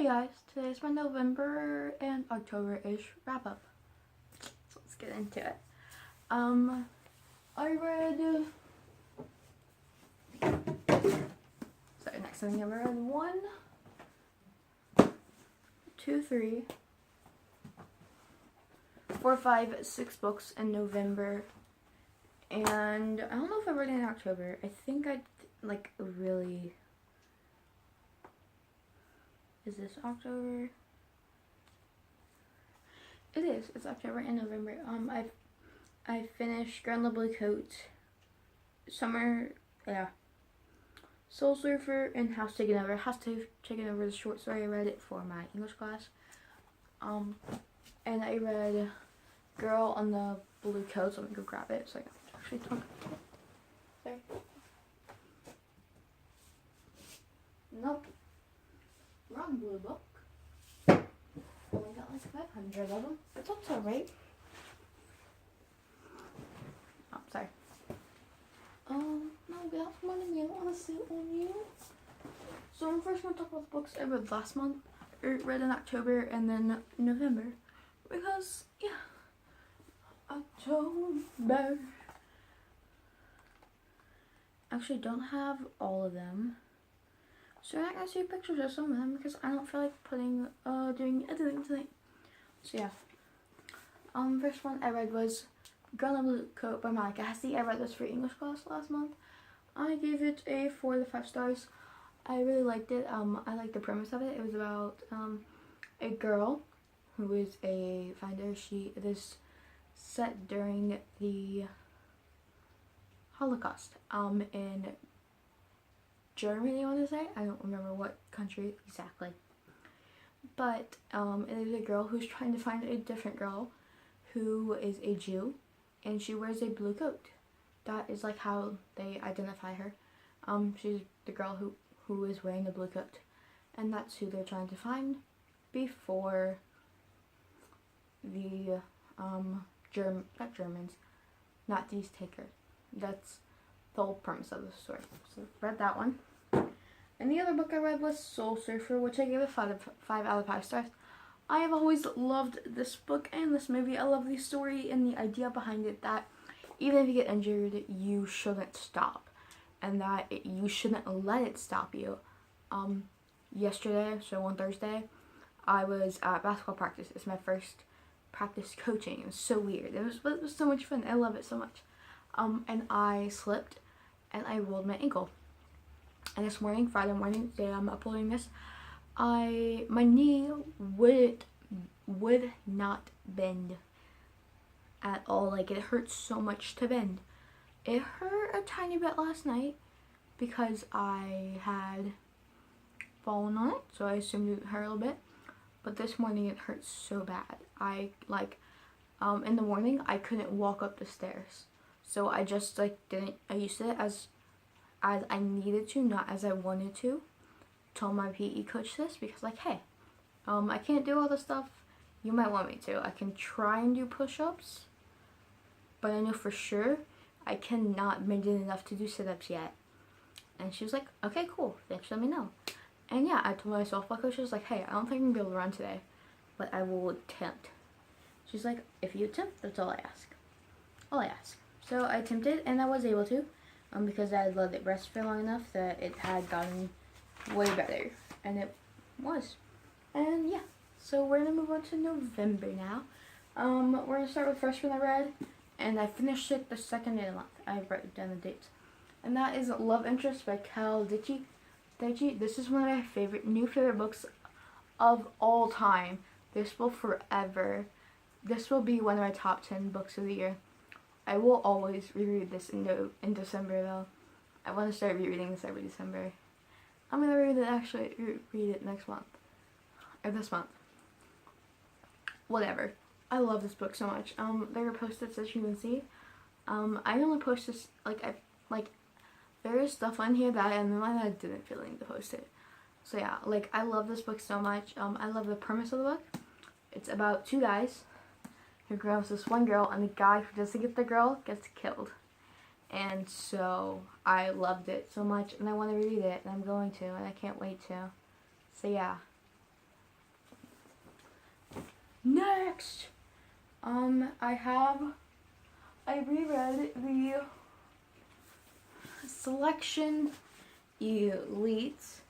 guys, today's my November and October-ish wrap-up. So let's get into it. I read... Sorry, next thing I read 1, 2, 3, 4, 5, 6 books in November. And I don't know if I read it in October. I think I, like, really... Is this October? It is. It's October and November. I finished Grand Lovely Coat, Summer, Soul Surfer, and House Taken Over. House Taken Over is a short story. I read it for my English class. And I read Girl on the Blue Coat, so I'm gonna go grab it so I can actually talk about it. Sorry. Nope. Wrong blue book. Only got like 500 of them. But that's alright. Oh, sorry. No, get out from under me. I don't want to sit on you. So I'm first going to talk about the books I read last month, or read in October, and then November. Because, yeah. October. Actually, don't have all of them. So I'm not going to see pictures of some of them because I don't feel like doing editing tonight. So yeah. First one I read was Girl in the Blue Coat by Monica Hesse. I read this for English class last month. I gave it a 4 to 5 stars. I really liked it. I liked the premise of it. It was about a girl who is a finder. It is set during the Holocaust in Germany, I want to say. I don't remember what country exactly. But it is a girl who's trying to find a different girl who is a Jew, and she wears a blue coat. That is like how they identify her. She's the girl who is wearing the blue coat. And that's who they're trying to find before the not Germans, Nazis take her. That's the whole premise of the story. So read that one. And the other book I read was Soul Surfer, which I gave a 5 out of 5 stars. I have always loved this book and this movie. I love the story and the idea behind it that even if you get injured, you shouldn't stop. And that you shouldn't let it stop you. Yesterday, so on Thursday, I was at basketball practice. It's my first practice coaching. It was so weird. It was so much fun. I love it so much. And I slipped and I rolled my ankle. And this morning, Friday morning, the day I'm uploading this, my knee would not bend at all. Like, it hurts so much to bend. It hurt a tiny bit last night because I had fallen on it, so I assumed it hurt a little bit. But this morning it hurts so bad. In the morning I couldn't walk up the stairs. So I just I used it as I needed to, not as I wanted to. Told my PE coach this because hey, I can't do all the stuff you might want me to. I can try and do push-ups, but I know for sure I cannot bend it enough to do sit-ups yet. And she was like, okay, cool, thanks for letting me know. And yeah, I told my softball coach, I was like, hey, I don't think I'm gonna be able to run today, but I will attempt. She's like, if you attempt, that's all I ask. So I attempted, and I was able to, because I had let it rest for long enough that it had gotten way better, and it was. And yeah, so we're gonna move on to November now. We're gonna start with the first one I read, and I finished it the second day of the month. I wrote down the dates, and that is Love Interest by Cal Daichi. This is one of my new favorite books of all time. This will forever. This will be one of my top 10 books of the year. I will always reread this in December though. I want to start rereading this every December. I'm gonna read it next month. Or this month. Whatever. I love this book so much. There are post-its as you can see. I only post this, there is stuff on here that I didn't feel like to post it. So yeah, I love this book so much. I love the premise of the book. It's about 2 guys who grows this one girl, and the guy who doesn't get the girl gets killed. And so I loved it so much, and I want to read it, and I'm going to, and I can't wait to. So yeah. Next, I reread the Selection Elites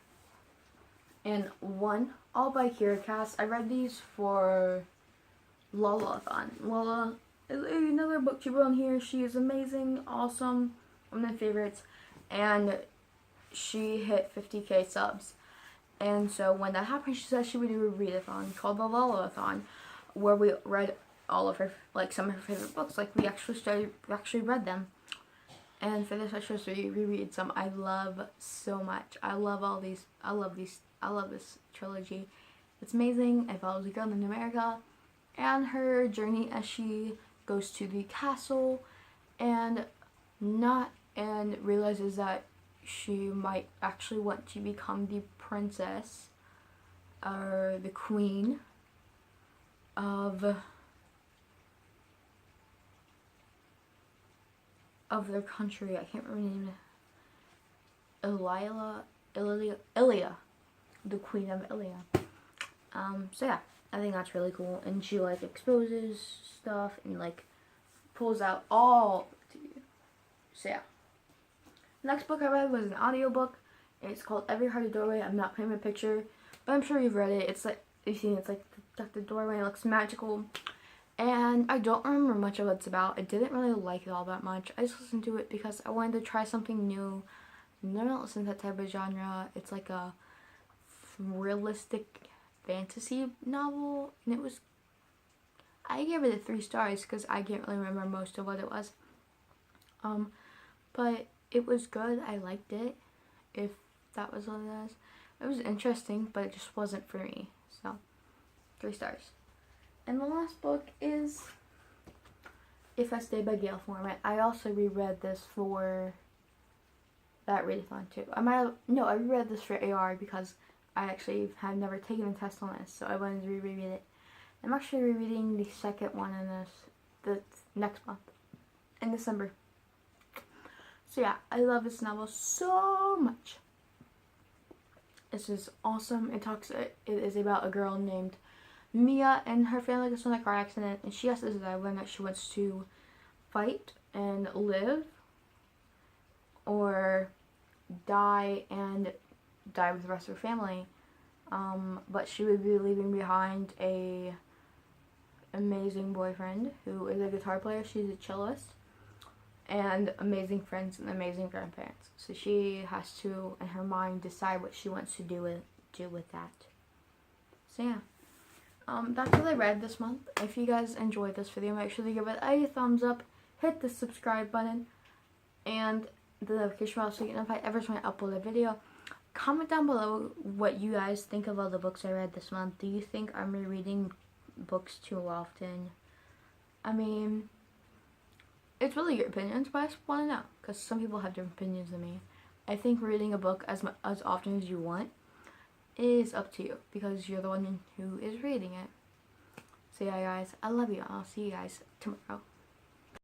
and One, all by Kira Cass. I read these for Lolathon. Lola is another booktuber on here. She is amazing, awesome, one of my favorites, and she hit 50k subs. And so when that happened, she said she would do a readathon called the Lolathon, where we read all of her, like, some of her favorite books. Like, we actually read them. And for this, I chose to reread some I love so much. I love this trilogy. It's amazing. It follows a girl in America and her journey as she goes to the castle and realizes that she might actually want to become the princess or the queen of their country. I can't remember the name. Ilia, the queen of Ilia. So yeah, I think that's really cool. And she like exposes stuff and like pulls out all to you. So yeah. Next book I read was an audiobook. It's called Every Heart a Doorway. I'm not putting a picture, but I'm sure you've read it. It's like, you've seen it's like the doorway. It looks magical. And I don't remember much of what it's about. I didn't really like it all that much. I just listened to it because I wanted to try something new. I don't listen to that type of genre. It's like a realistic fantasy novel. And it was, I gave it a 3 stars because I can't really remember most of what it was. But it was good. I liked it, if that was what it is. It was interesting, but it just wasn't for me. So, 3 stars. And the last book is If I Stay by Gail Forman. I also reread this for that readathon too. I reread this for AR because I actually have never taken a test on this, so I wanted to reread it. I'm actually rereading the second one in this next month, in December. So yeah, I love this novel so much. This is awesome. It is about a girl named Mia, and her family gets in a car accident, and she has to decide whether or not she wants to fight and live, or die with the rest of her family. But she would be leaving behind a amazing boyfriend who is a guitar player. She's a cellist, and amazing friends and amazing grandparents. So she has to, in her mind, decide what she wants to do with that. So yeah. That's what I read this month. If you guys enjoyed this video, make sure to give it a thumbs up, hit the subscribe button, and the notification bell so you get notified every time I upload a video. Comment down below what you guys think of all the books I read this month. Do you think I'm rereading books too often? I mean, it's really your opinions, but I just want to know, because some people have different opinions than me. I think reading a book as often as you want is up to you, because you're the one who is reading it. So yeah, guys, I love you. I'll see you guys tomorrow.